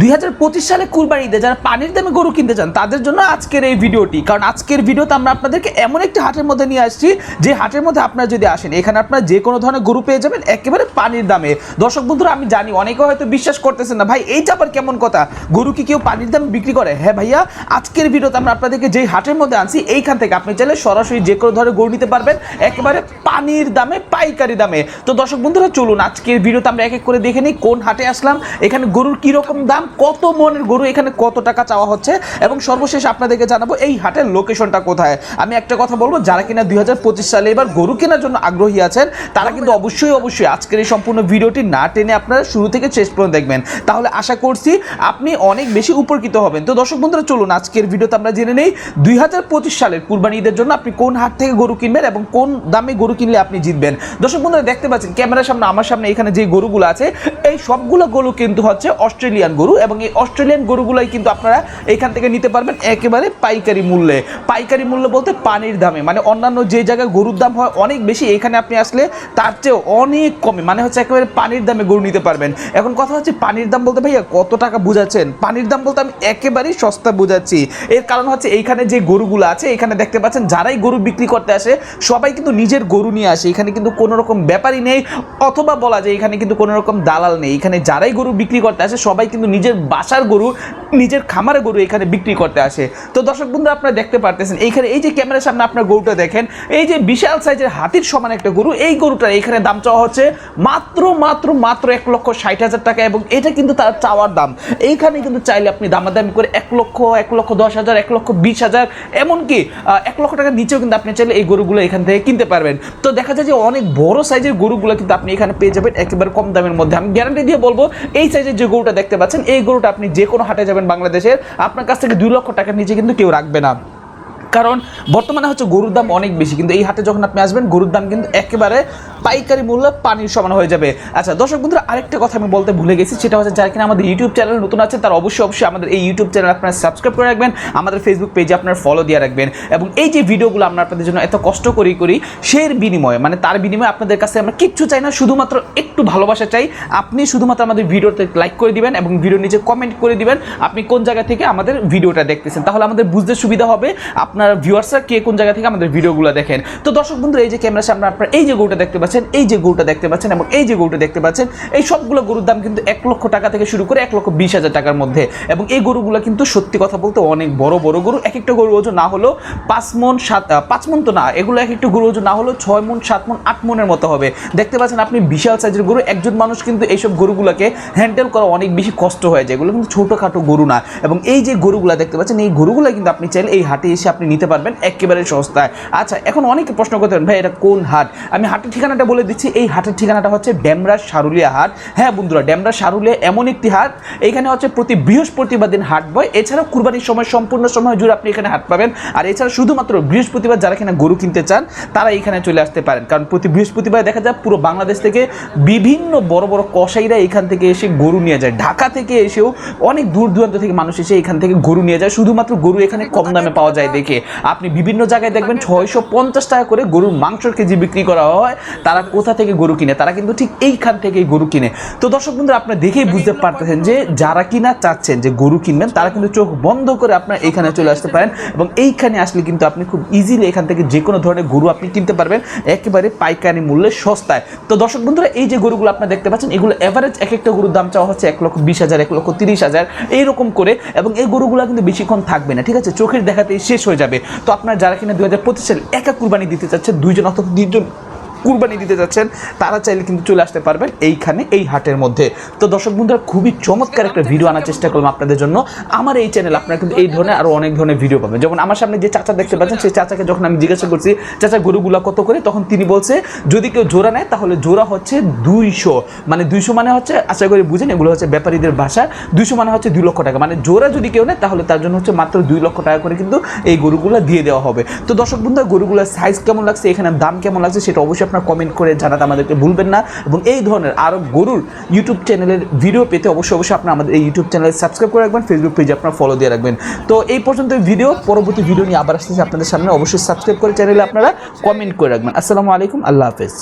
2025 সালে কুরবানি ঈদে যারা পানির দামে গরু কিনতে চান তাদের জন্য আজকের এই ভিডিওটি। কারণ আজকের ভিডিওতে আমরা আপনাদেরকে এমন একটি হাটের মধ্যে নিয়ে আসছি যে হাটের মধ্যে আপনারা যদি আসেন এখানে আপনারা যে কোনো ধরনের গরু পেয়ে যাবেন একেবারে পানির দামে। দর্শক বন্ধুরা, আমি জানি অনেকে হয়তো বিশ্বাস করতেছেন না, ভাই এইটা আবার কেমন কথা, গরু কি কেউ পানির দামে বিক্রি করে? হ্যাঁ ভাইয়া, আজকের ভিডিওতে আমরা আপনাদেরকে যেই হাটের মধ্যে আনছি এইখান থেকে আপনি চাইলে সরাসরি যে কোনো ধরনের গরু নিতে পারবেন একেবারে পানির দামে, পাইকারি দামে। তো দর্শক বন্ধুরা চলুন আজকের ভিডিওতে আমরা এক এক করে দেখে নিই কোন হাটে আসলাম, এখানে গরুর কীরকম দাম, কত মনের গরু, এখানে কত টাকা চাওয়া হচ্ছে এবং সর্বশেষ আপনাদেরকে জানাবো এই হাটের লোকেশনটা কোথায়। আমি একটা কথা বলবো, যারা কিনা 2025 সালে এবার গরু কেনার জন্য আগ্রহী আছেন তারা কিন্তু অবশ্যই আজকের এই সম্পূর্ণ ভিডিওটি না টেনে আপনারা শুরু থেকে শেষ পর্যন্ত দেখবেন, তাহলে আশা করছি আপনি অনেক বেশি উপকৃত হবেন। তো দর্শক বন্ধুরা চলুন আজকের ভিডিওতে আমরা জেনে নেই 2025 সালের কুরবানি ঈদের জন্য আপনি কোন হাট থেকে গরু কিনবেন এবং কোন দামে গরু কিনলে আপনি জিতবেন। দর্শক বন্ধুরা দেখতে পাচ্ছেন ক্যামেরার সামনে, আমার সামনে এখানে যে গরুগুলো আছে এই সবগুলো গরু কিন্তু হচ্ছে অস্ট্রেলিয়ান গরু এবং এই অস্ট্রেলিয়ান গরুগুলাই কিন্তু আপনারা এখান থেকে নিতে পারবেন একেবারে পাইকারি মূল্যে। পাইকারি মূল্য বলতে পানির দামে, মানে অন্যান্য যে জায়গায় গরুর দাম হয় অনেক বেশি, এখানে আপনি আসলে তার চেয়েও অনেক কমে, মানে হচ্ছে একেবারে পানির দামে গরু নিতে পারবেন। এখন কথা হচ্ছে পানির দাম বলতে ভাইয়া কত টাকা বুঝাচ্ছেন? পানির দাম বলতে আমি একেবারেই সস্তা বুঝাচ্ছি। এর কারণ হচ্ছে এইখানে যে গরুগুলো আছে এখানে দেখতে পাচ্ছেন যারাই গরু বিক্রি করতে আসে সবাই কিন্তু নিজের গরু নিয়ে আসে, এখানে কিন্তু কোনো রকম ব্যাপারই নেই, অথবা বলা যায় এখানে কিন্তু কোনো রকম দালাল নেই। এখানে যারাই গরু বিক্রি করতে আসে সবাই কিন্তু নিজের বাসার গরু, নিজের খামারে গরু এখানে বিক্রি করতে আসে। তো দর্শক বন্ধু আপনারা দেখতে পারতেছেন এইখানে এই যে ক্যামেরার সামনে আপনার গরুটা দেখেন, এই যে বিশাল সাইজের হাতির সমান একটা গরু, এই গরুটার এখানে দাম চাওয়া হচ্ছে মাত্র 1,60,000 টাকা এবং এটা কিন্তু তার চাওয়ার দাম। এইখানে কিন্তু চাইলে আপনি দামাদামি করে 1,10,000, 1,20,000, এমনকি 1 লক্ষ টাকার নিচেও কিন্তু আপনি চাইলে এই গরুগুলো এখান থেকে কিনতে পারবেন। তো দেখা যায় যে অনেক বড় সাইজের গরুগুলো কিন্তু আপনি এখানে পেয়ে যাবেন একেবারে কম দামের মধ্যে। আমি গ্যারান্টি দিয়ে বলবো এই সাইজের যে গরুটা দেখতে পাচ্ছেন এই গরুটা আপনি যে কোনো হাটে যাবেন বাংলাদেশের, আপনার কাছ থেকে 2 লক্ষ টাকার নিচে কিন্তু কেউ রাখবে না, কারণ বর্তমানে হচ্ছে গরুর দাম অনেক বেশি। কিন্তু এই হাটে যখন আপনি আসবেন গরুর দাম কিন্তু একেবারে পাইকারি মূল্য পানির সমান হয়ে যাবে। আচ্ছা দর্শক বন্ধুরা, আরেকটা কথা আমি বলতে ভুলে গেছি, সেটা হচ্ছে যারা কিনা আমাদের ইউটিউব চ্যানেল নতুন আছে তারা অবশ্যই আমাদের এই ইউটিউব চ্যানেল আপনারা সাবস্ক্রাইব করে রাখবেন, আমাদের ফেসবুক পেজে আপনার ফলো দিয়ে রাখবেন এবং এই যে ভিডিওগুলো আমরা আপনাদের জন্য এত কষ্ট করি সেই বিনিময়ে, মানে তার বিনিময়ে আপনাদের কাছে আমরা কিচ্ছু চাই না, শুধুমাত্র একটু ভালোবাসা চাই। আপনি শুধুমাত্র আমাদের ভিডিওতে লাইক করে দিবেন এবং ভিডিওর নিচে কমেন্ট করে দিবেন আপনি কোন জায়গা থেকে আমাদের ভিডিওটা দেখতেছেন, তাহলে আমাদের বুঝতে সুবিধা হবে আপনার ভিউয়ার্সরা কে কোন জায়গা থেকে আমাদের ভিডিওগুলো দেখেন। তো দর্শক বন্ধু, এই যে ক্যামেরার সামনে আপনারা এই যে গরুটা দেখতে পাচ্ছেন, এই যে গরুটা দেখতে পাচ্ছেন এবং এই যে গরুটা দেখতে পাচ্ছেন, এই সবগুলো গরুর দাম কিন্তু 1 লক্ষ টাকা থেকে শুরু করে 1,20,000 টাকার মধ্যে এবং এই গরুগুলো কিন্তু সত্যি কথা বলতে অনেক বড় বড় গরু। এক একটা গরু ওজন না হলো 5 মন তো না, এগুলো এক একটা গরু ওজন না হলো 6 মন, 7 মন, 8 মনের মতো হবে। দেখতে পাচ্ছেন আপনি বিশাল সাইজের গরু, একজন মানুষ কিন্তু এইসব গরুগুলোকে হ্যান্ডেল করা অনেক বেশি কষ্ট হয়ে যায়, এগুলো কিন্তু ছোটোখাটো গরু না। এবং এই যে গরুগুলো দেখতে পাচ্ছেন এই গরুগুলো কিন্তু আপনি চাইলে এই হাটে এসে আপনি নিতে পারবেন একেবারে সস্তায়। আচ্ছা এখন অনেকে প্রশ্ন করতে পারেন ভাই এটা কোন হাট, আমি হাটের ঠিকানাটা বলে দিচ্ছি। এই হাটের ঠিকানাটা হচ্ছে ডেমরা সারুলিয়া হাট। হ্যাঁ বন্ধুরা, ডেমরা সারুলিয়া এমন একটি হাট, এইখানে হচ্ছে প্রতি বৃহস্পতিবার দিন হাট বয়, এছাড়াও কুরবানির সময় সম্পূর্ণ সময় জুড়ে আপনি এখানে হাট পাবেন। আর এছাড়া শুধুমাত্র বৃহস্পতিবার যারা এখানে গরু কিনতে চান তারা এখানে চলে আসতে পারেন, কারণ প্রতি বৃহস্পতিবার দেখা যায় পুরো বাংলাদেশ থেকে বিভিন্ন বড় বড় কসাইরা এখান থেকে এসে গরু নিয়ে যায়, ঢাকা থেকে এসেও অনেক দূর দূরান্ত থেকে মানুষ এসে এখান থেকে গরু নিয়ে যায়, শুধুমাত্র গরু এখানে কম দামে পাওয়া যায় দেখে। আপনি বিভিন্ন জায়গায় দেখবেন 650 টাকা করে গরুর মাংসের কেজি বিক্রি করা হয়। তারা কোথা থেকে গরু কিনে? তারা কিন্তু ঠিক এইখান থেকেই গরু কিনে। তো দর্শক বন্ধুরা, আপনারা দেখেই বুঝতে পারতেছেন যে যারা কিনা চাচ্ছেন যে গরু কিনবেন তারা কিন্তু চোখ বন্ধ করে আপনারা এইখানে চলে আসতে পারেন এবং এইখানে আসলে কিন্তু আপনি খুব ইজিলি এখান থেকে যে কোনো ধরনের গরু আপনি কিনতে পারবেন একেবারে পাইকারি মূল্যে সস্তায়। তো দর্শক বন্ধুরা, এই যে গরুগুলো আপনারা দেখতে পাচ্ছেন এগুলো এভারেজ এক একটা গরুর দাম চাওয়া হচ্ছে 1,20,000, 1,30,000 এইরকম করে এবং এই গরুগুলো কিন্তু বেশিক্ষণ থাকবে না, ঠিক আছে, চোখের দেখাতেই শেষ হয়ে যাবে। তো আপনারা যারা কিনা 2025 সালে একা কুরবানি দিতে চাচ্ছেন, 2জন অথবা 3জন কুরবানি দিতে যাচ্ছেন তারা চাইলে কিন্তু চলে আসতে পারবেন এইখানে এই হাটের মধ্যে। তো দর্শক বন্ধুরা, খুবই চমৎকার একটা ভিডিও আনার চেষ্টা করলাম আপনাদের জন্য। আমার এই চ্যানেল আপনারা কিন্তু এই ধরনের আরও অনেক ধরনের ভিডিও পাবেন। যেমন আমার সামনে যে চাচা দেখতে পাচ্ছেন সেই চাচাকে যখন আমি জিজ্ঞাসা করছি চাচা গরুগুলা কত করে, তখন তিনি বলছে যদি কেউ জোড়া নেয় তাহলে জোড়া হচ্ছে 200, মানে 200 মানে হচ্ছে, আশা করি বুঝেন এগুলো হচ্ছে ব্যাপারীদের ভাষা, 200 মানে হচ্ছে 2 লক্ষ টাকা, মানে জোড়া যদি কেউ নেয় তাহলে তার জন্য হচ্ছে মাত্র 2 লক্ষ টাকা করে কিন্তু এই গরুগুলো দিয়ে দেওয়া হবে। তো দর্শক বন্ধুরা, গরুগুলোর সাইজ কেমন লাগছে, এখানে দাম কেমন লাগছে সেটা অবশ্যই আপনারা কমেন্ট করে জানাতে আমাদেরকে ভুলবেন না এবং এই ধরনের আরো গরুর ইউটিউব চ্যানেলের ভিডিও পেতে অবশ্যই আপনারা আমাদের এই ইউটিউব চ্যানেল সাবস্ক্রাইব করে রাখবেন, ফেসবুক পেজে আপনারা ফলো দিয়ে রাখবেন। তো এই পর্যন্ত ভিডিও, পরবর্তী ভিডিও নিয়ে আবার আসতেছি আপনাদের সামনে, অবশ্যই সাবস্ক্রাইব করে চ্যানেলে আপনারা কমেন্ট করে রাখবেন। আসসালামু আলাইকুম, আল্লাহ হাফেজ।